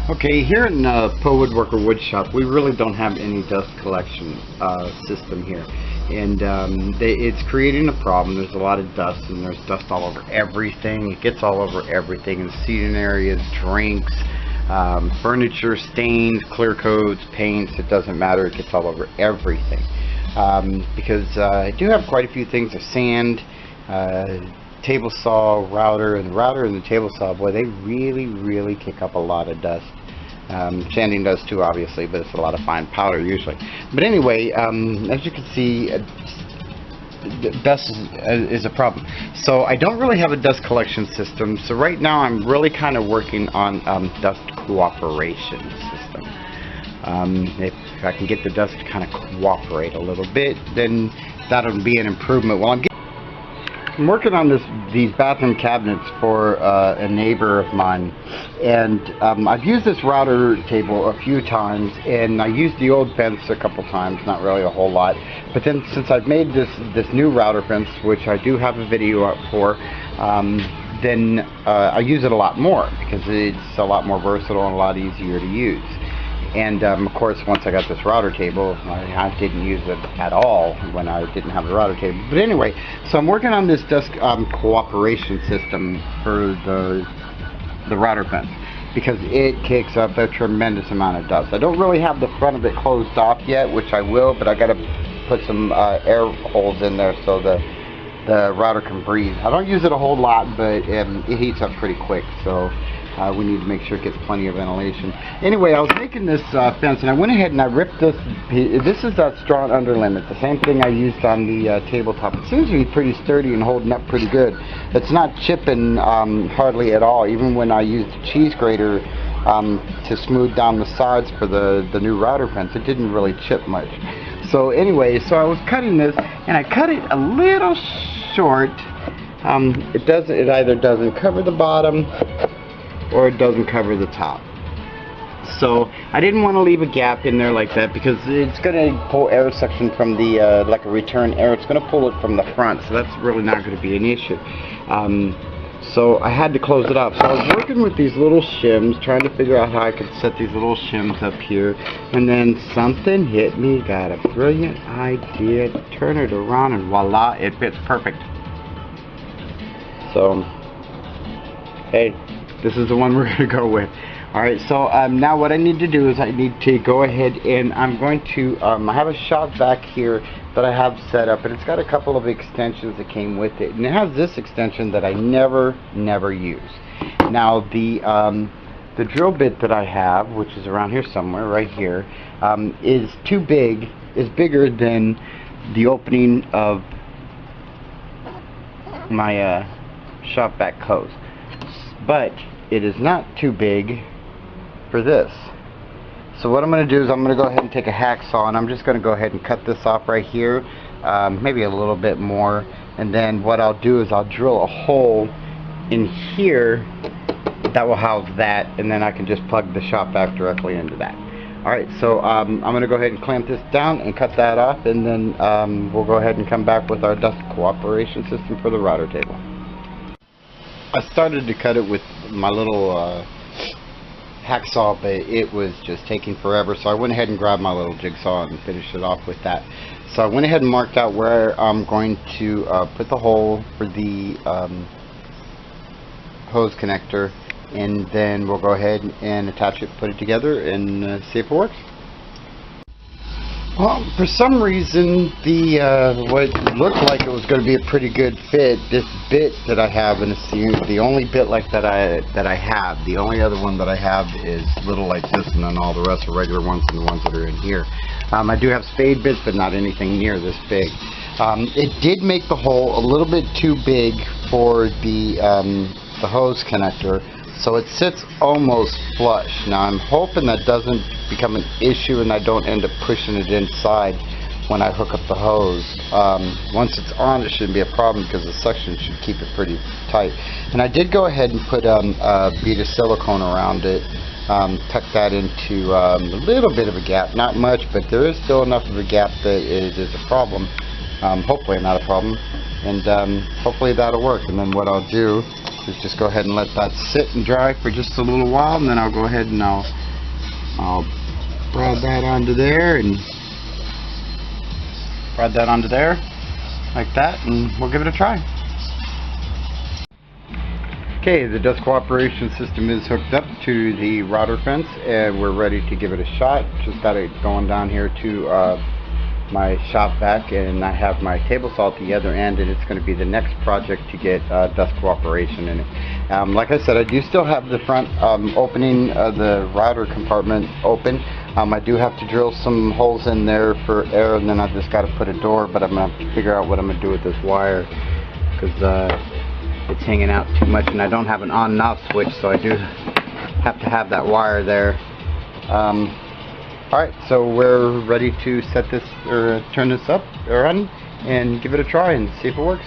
Okay, here in Poe Woodworker Woodshop, we really don't have any dust collection system here, and it's creating a problem. There's a lot of dust, and there's dust all over everything. It gets all over everything in seating areas, drinks, furniture, stains, clear coats, paints. It doesn't matter. It gets all over everything because I do have quite a few things of sand. Table saw, router, and the router and the table saw, boy, they really kick up a lot of dust. Sanding does too, obviously, but it's a lot of fine powder usually. But anyway, as you can see, dust is a problem. So I don't really have a dust collection system. So right now I'm really kind of working on dust cooperation system. If I can get the dust to kind of cooperate a little bit, then that'll be an improvement. Well, I'm working on these bathroom cabinets for a neighbor of mine, and I've used this router table a few times, and I used the old fence a couple times, not really a whole lot. But then since I've made this new router fence, which I do have a video up for, then I use it a lot more because it's a lot more versatile and a lot easier to use. And of course, once I got this router table, I didn't use it at all when I didn't have the router table. But anyway, so I'm working on this dust cooperation system for the router fence because it kicks up a tremendous amount of dust. I don't really have the front of it closed off yet, which I will, but I got to put some air holes in there so the router can breathe. I don't use it a whole lot, but it heats up pretty quick, so we need to make sure it gets plenty of ventilation. Anyway, I was making this fence, and I went ahead and I ripped this. This is that strong underlimit, the same thing I used on the tabletop. It seems to be pretty sturdy and holding up pretty good. It's not chipping hardly at all. Even when I used the cheese grater to smooth down the sides for the new router fence, it didn't really chip much. So anyway, so I was cutting this, and I cut it a little short. It either doesn't cover the bottom or it doesn't cover the top. So I didn't want to leave a gap in there like that because it's going to pull air suction from the like a return air. It's going to pull it from the front, so that's really not going to be an issue. So I had to close it up. So I was working with these little shims, trying to figure out how I could set these little shims up here, and then something hit me. Got a brilliant idea. Turn it around, and voila, it fits perfect. So hey, this is the one we're going to go with. Alright, so now what I need to do is I need to go ahead and I'm going to, I have a shop back here that I have set up, and it's got a couple of extensions that came with it. And it has this extension that I never use. Now the drill bit that I have, which is around here somewhere, right here, is too big, is bigger than the opening of my shop back hose. But it is not too big for this. So what I'm going to do is I'm going to go ahead and take a hacksaw, and I'm just going to go ahead and cut this off right here, maybe a little bit more, and then what I'll do is I'll drill a hole in here that will house that, and then I can just plug the shop vac directly into that. Alright, so I'm going to go ahead and clamp this down and cut that off, and then we'll go ahead and come back with our dust cooperation system for the router table. I started to cut it with my little hacksaw, but it was just taking forever, so I went ahead and grabbed my little jigsaw and finished it off with that. So I went ahead and marked out where I'm going to put the hole for the hose connector, and then we'll go ahead and attach it, put it together, and see if it works. Well, for some reason, what looked like it was going to be a pretty good fit, this bit that I have, and it's the only bit like that I have. The only other one that I have is little like this, and then all the rest are regular ones, and the ones that are in here. I do have spade bits, but not anything near this big. It did make the hole a little bit too big for the hose connector, so it sits almost flush. Now I'm hoping that doesn't become an issue and I don't end up pushing it inside when I hook up the hose. Once it's on, it shouldn't be a problem because the suction should keep it pretty tight. And I did go ahead and put a bead of silicone around it, tuck that into a little bit of a gap, not much, but there is still enough of a gap that it is a problem. Hopefully not a problem, and hopefully that'll work. And then what I'll do is just go ahead and let that sit and dry for just a little while, and then I'll go ahead and I'll prod that onto there, and prod that onto there like that, and we'll give it a try. Okay, the dust cooperation system is hooked up to the router fence, and we're ready to give it a shot. Just got it going down here to my shop vac, and I have my table saw at the other end, and it's going to be the next project to get dust cooperation in it. Like I said, I do still have the front opening of the router compartment open. I do have to drill some holes in there for air, and then I just got to put a door, but I'm going to have to figure out what I'm going to do with this wire, because it's hanging out too much, and I don't have an on and off switch, so I do have to have that wire there. Alright, so we're ready to set this, or turn this up or on, and give it a try and see if it works.